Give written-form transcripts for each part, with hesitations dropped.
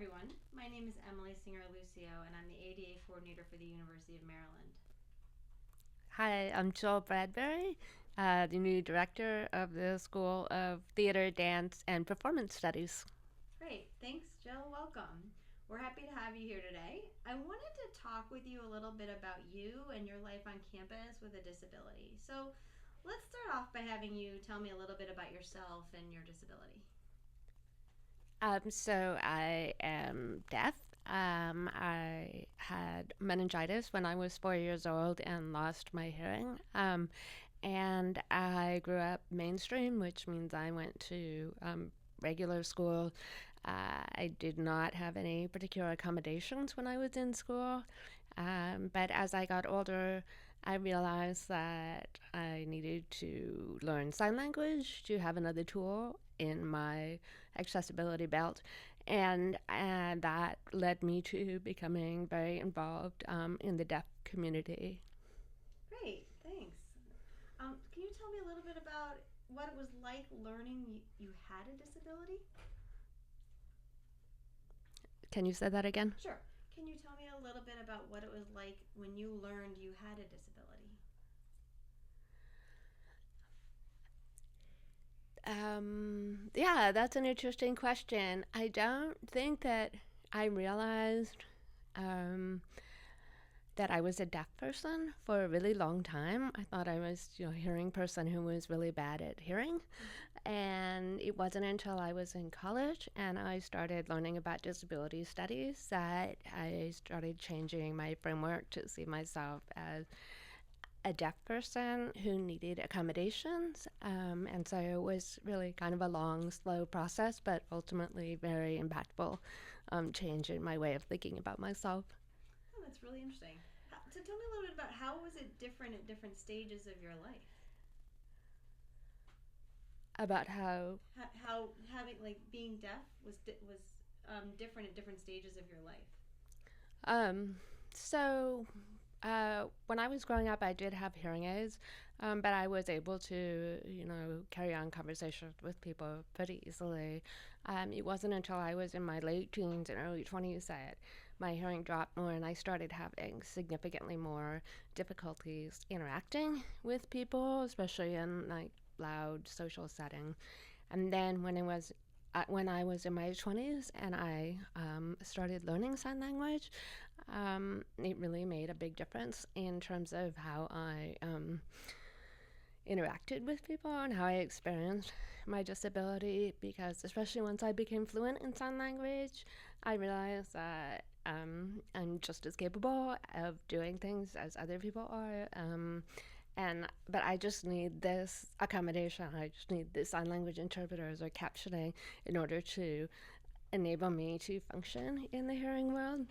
everyone. My name is Emily Singer Lucio, and I'm the ADA coordinator for the University of Maryland. Hi, I'm Jill Bradbury, the new director of the School of Theater, Dance, and Performance Studies. Great. Thanks, Jill. Welcome. We're happy to have you here today. I wanted to talk with you a little bit about you and your life on campus with a disability. So let's start off by having you tell me a little bit about yourself and your disability. So I am deaf. I had meningitis when I was 4 years old and lost my hearing. And I grew up mainstream, which means I went to regular school. I did not have any particular accommodations when I was in school. But as I got older, I realized that I needed to learn sign language to have another tool in my accessibility belt. And that led me to becoming very involved in the deaf community. Great. Thanks. Can you tell me a little bit about what it was like learning you had a disability? Can you say that again? Sure. Can you tell me a little bit about what it was like when you learned you had a disability? Yeah, that's an interesting question. I don't think that I realized um, that I was a deaf person for a really long time. I thought I was, a hearing person who was really bad at hearing. And it wasn't until I was in college and I started learning about disability studies that I started changing my framework to see myself as a deaf person who needed accommodations. And so it was really kind of a long, slow process, but ultimately very impactful change in my way of thinking about myself. Oh, that's really interesting. So tell me a little bit about how was it different at different stages of your life? About how, How having like being deaf was different at different stages of your life. um, so when I was growing up, I did have hearing aids, but I was able to, carry on conversations with people pretty easily. It wasn't until I was in my late teens and early 20s that my hearing dropped more and I started having significantly more difficulties interacting with people, especially in like loud social setting. And then when I was in my 20s and I started learning sign language, it really made a big difference in terms of how I interacted with people and how I experienced my disability. Because especially once I became fluent in sign language, I realized that I'm just as capable of doing things as other people are. But I just need this accommodation. I just need the sign language interpreters or captioning in order to enable me to function in the hearing world.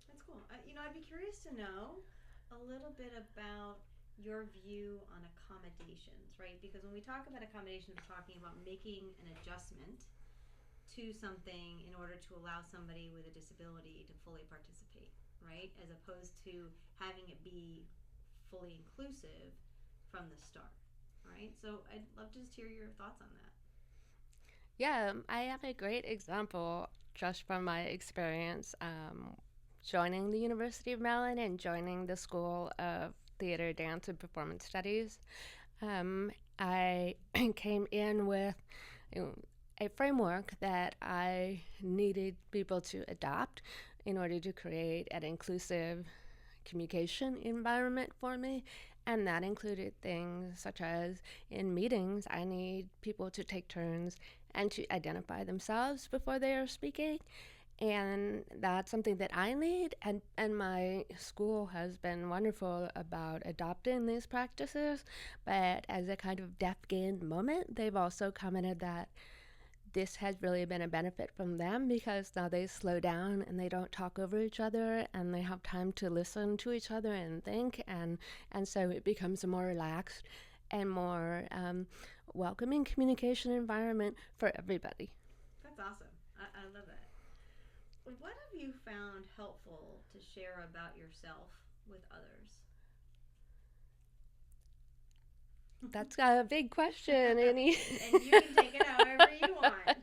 That's cool. I'd be curious to know a little bit about your view on accommodations, right? Because when we talk about accommodations, we're talking about making an adjustment to something in order to allow somebody with a disability to fully participate, right? As opposed to having it be fully inclusive from the start, right? So I'd love to just hear your thoughts on that. Yeah, I have a great example just from my experience joining the University of Maryland and joining the School of Theater, Dance, and Performance Studies. Um, I came in with you know, a framework that I needed people to adopt in order to create an inclusive communication environment for me. And that included things such as in meetings, I need people to take turns and to identify themselves before they are speaking. And that's something that I need. And my school has been wonderful about adopting these practices. But as a kind of deaf gained moment, they've also commented that this has really been a benefit from them because now they slow down and they don't talk over each other and they have time to listen to each other and think, and so it becomes a more relaxed and more welcoming communication environment for everybody. That's awesome. I love that. What have you found helpful to share about yourself with others? That's a big question, Annie. And you can take it however you want.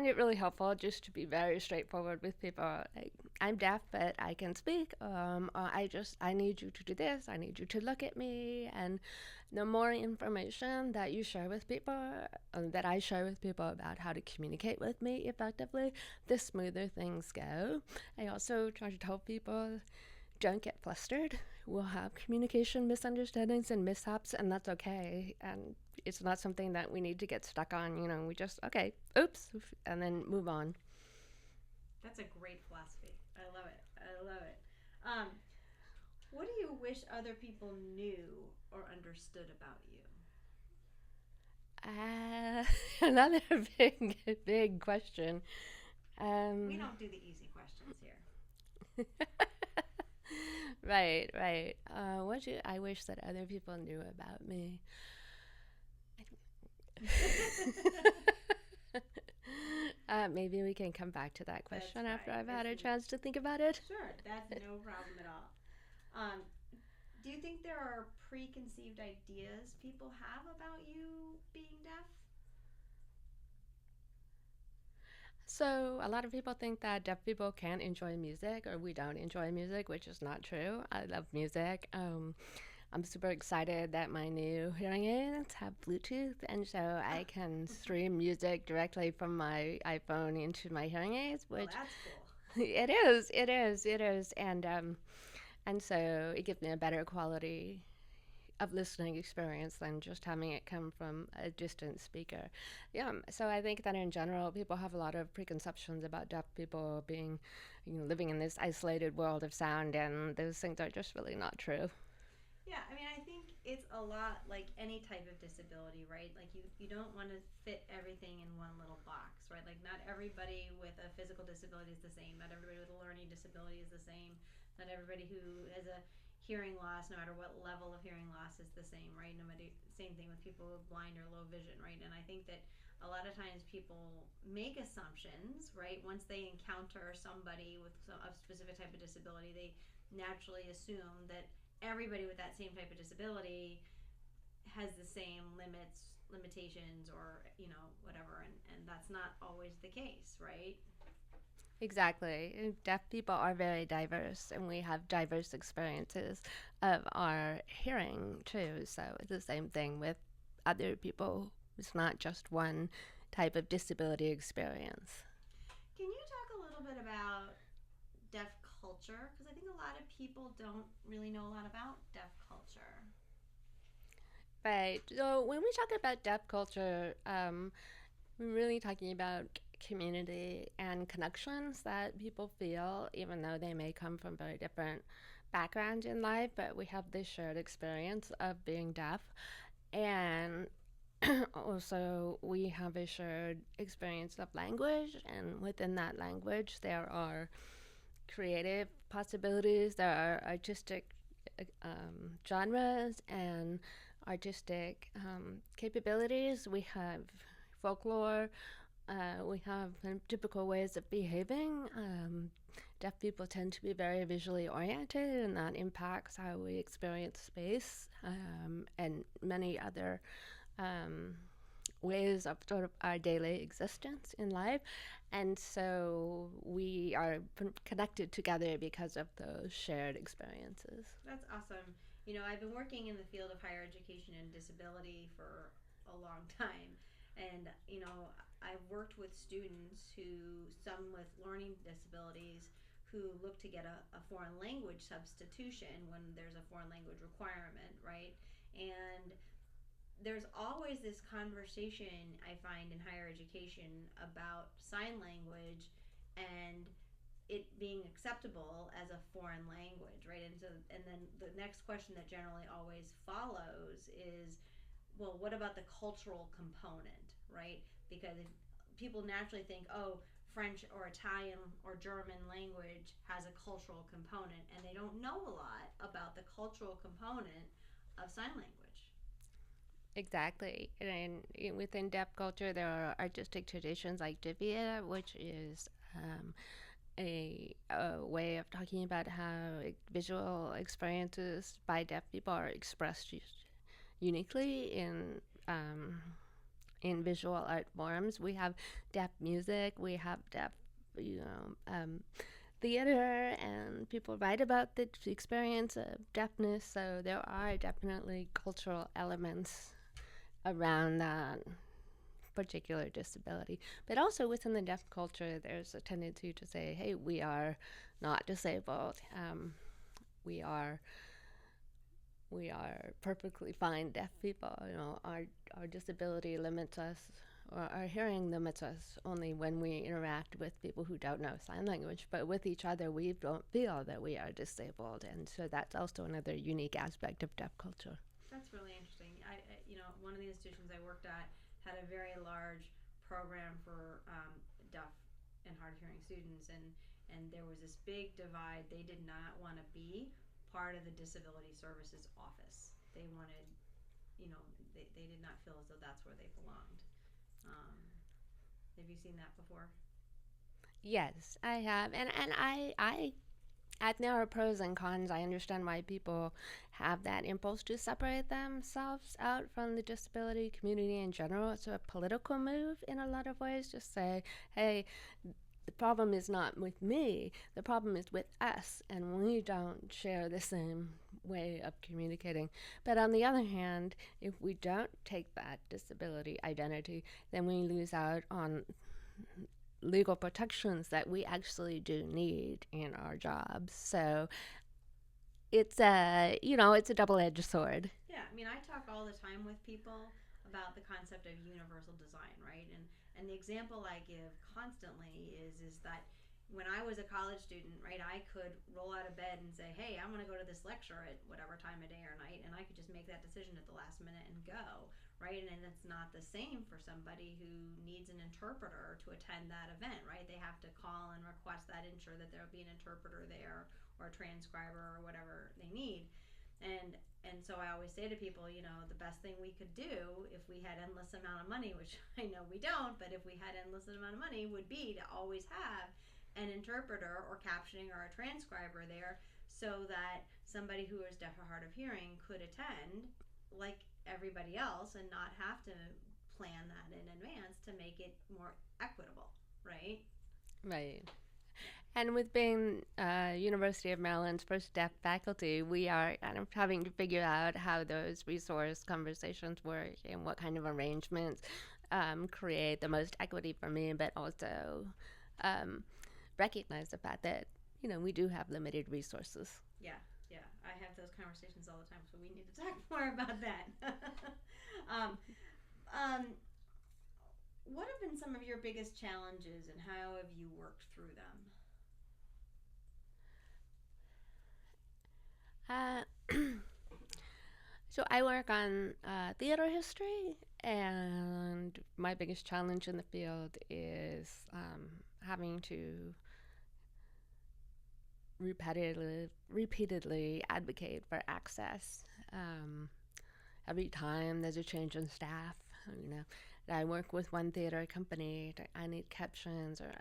find it really helpful just to be very straightforward with people. Like, I'm deaf, but I can speak. Or I need you to do this. I need you to look at me. And the more information that you share with people, that I share with people about how to communicate with me effectively, the smoother things go. I also try to tell people, don't get flustered. We'll have communication misunderstandings and mishaps, and that's okay. And it's not something that we need to get stuck on. We just, okay, oops, and then move on. That's a great philosophy. I love it. I love it. Um, what do you wish other people knew or understood about you? Uh, Another big question. We Um, don't do the easy questions here. right, right. What do I wish that other people knew about me? Maybe we can come back to that question That's after fine. I've had a chance to think about it. Sure, that's no problem at all. Um, do you think there are preconceived ideas people have about you being deaf? So, a lot of people think that deaf people can't enjoy music or we don't enjoy music, which is not true. I love music. I'm super excited that my new hearing aids have Bluetooth, and so I can stream music directly from my iPhone into my hearing aids, Well, which that's cool. it is, and so it gives me a better quality of listening experience than just having it come from a distant speaker. Yeah, so I think that in general, people have a lot of preconceptions about deaf people being, living in this isolated world of sound, and those things are just really not true. Yeah, I mean, I think it's a lot like any type of disability, right? Like you don't want to fit everything in one little box, right? Like not everybody with a physical disability is the same. Not everybody with a learning disability is the same. Not everybody who has a hearing loss, no matter what level of hearing loss, is the same, right? No matter same thing with people with blind or low vision, right? And I think that a lot of times people make assumptions, right? Once they encounter somebody with a specific type of disability, they naturally assume that everybody with that same type of disability has the same limitations, or whatever, and that's not always the case, right? Exactly. Deaf people are very diverse, and we have diverse experiences of our hearing too. So it's the same thing with other people. It's not just one type of disability experience. Can you talk a little bit about deaf culture, because I think a lot of people don't really know a lot about deaf culture. Right. So when we talk about deaf culture, we're really talking about community and connections that people feel, even though they may come from very different backgrounds in life, but we have this shared experience of being deaf. And also, we have a shared experience of language, and within that language, there are creative possibilities, there are artistic genres and artistic capabilities. We have folklore, we have typical ways of behaving. Deaf people tend to be very visually oriented, and that impacts how we experience space and many other um, ways of sort of our daily existence in life. And so we are connected together because of those shared experiences. That's awesome. I've been working in the field of higher education and disability for a long time. And, I've worked with students some with learning disabilities, who look to get a foreign language substitution when there's a foreign language requirement, right? And there's always this conversation I find in higher education about sign language and it being acceptable as a foreign language, right? And then the next question that generally always follows is, well, what about the cultural component, right? Because if people naturally think, oh, French or Italian or German language has a cultural component, and they don't know a lot about the cultural component of sign language. Exactly. And within deaf culture, there are artistic traditions like divia, which is a way of talking about how visual experiences by deaf people are expressed uniquely um, in visual art forms. We have deaf music, we have deaf, you know, theater, and people write about the experience of deafness. So there are definitely cultural elements around that particular disability. But also within the deaf culture, there's a tendency to say, hey, we are not disabled. We are we are perfectly fine deaf people. You know, our disability limits us, or our hearing limits us only when we interact with people who don't know sign language. But with each other, we don't feel that we are disabled, and so that's also another unique aspect of deaf culture. That's really interesting. One of the institutions I worked at had a very large program for deaf and hard of hearing students, and there was this big divide. They did not want to be part of the disability services office. They wanted, they did not feel as though that's where they belonged. Um, have you seen that before? Yes, I have, and there are pros and cons. I understand why people have that impulse to separate themselves out from the disability community in general. It's a political move in a lot of ways. Just say, hey, the problem is not with me, the problem is with us, and we don't share the same way of communicating. But on the other hand, if we don't take that disability identity, then we lose out on legal protections that we actually do need in our jobs. So it's a double-edged sword. Yeah, I mean, I talk all the time with people about the concept of universal design, right? And the example I give constantly is that when I was a college student, right, I could roll out of bed and say, "Hey, I'm going to go to this lecture at whatever time of day or night," and I could just make that decision at the last minute and go, right? And it's not the same for somebody who needs an interpreter to attend that event, right? They have to call and request that, ensure that there'll be an interpreter there or a transcriber or whatever they need. And so I always say to people, the best thing we could do if we had endless amount of money, which I know we don't, but if we had endless amount of money, would be to always have an interpreter or captioning or a transcriber there, so that somebody who is deaf or hard of hearing could attend like everybody else and not have to plan that in advance to make it more equitable, right? Right. And with being University of Maryland's first deaf faculty, we are kind of having to figure out how those resource conversations work and what kind of arrangements create the most equity for me, but also um, recognize the fact that we do have limited resources. Yeah, yeah. I have those conversations all the time, so we need to talk more about that. um, um, what have been some of your biggest challenges, and how have you worked through them? Uh, so I work on theater history, and my biggest challenge in the field is having to repeatedly advocate for access. Every time there's a change in staff, you know, I work with one theater company, I need captions, or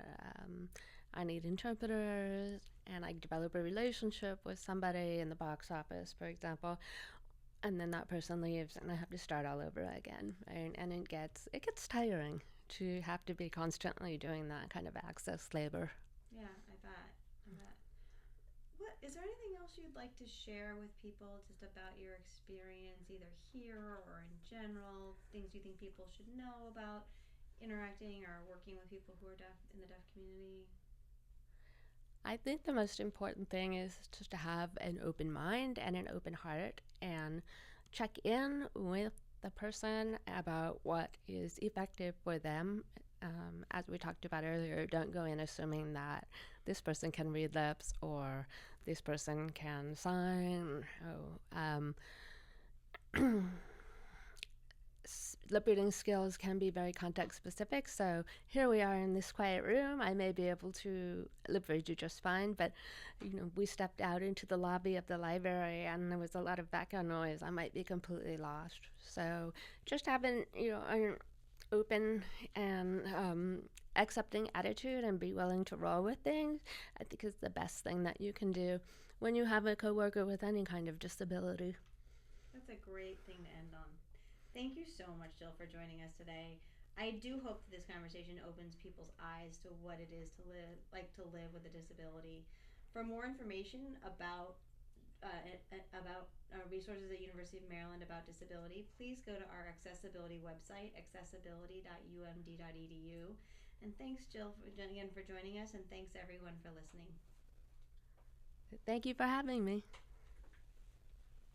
I need interpreters, and I develop a relationship with somebody in the box office, for example, and then that person leaves, and I have to start all over again, and it gets tiring to have to be constantly doing that kind of access labor. Yeah, I bet. I bet. What is there anything else you'd like to share with people just about your experience, either here or in general? Things you think people should know about interacting or working with people who are deaf in the deaf community? I think the most important thing is just to have an open mind and an open heart and check in with the person about what is effective for them. As we talked about earlier, don't go in assuming that this person can read lips or this person can sign. Lip reading skills can be very context specific. So here we are in this quiet room. I may be able to lip read you just fine, but we stepped out into the lobby of the library and there was a lot of background noise. I might be completely lost. So just having an open and accepting attitude and be willing to roll with things, I think is the best thing that you can do when you have a coworker with any kind of disability. That's a great thing to end on. Thank you so much, Jill, for joining us today. I do hope that this conversation opens people's eyes to what it is to live with a disability. For more information about resources at University of Maryland about disability, please go to our accessibility website, accessibility.umd.edu. And thanks, Jill, again for joining us, and thanks everyone for listening. Thank you for having me.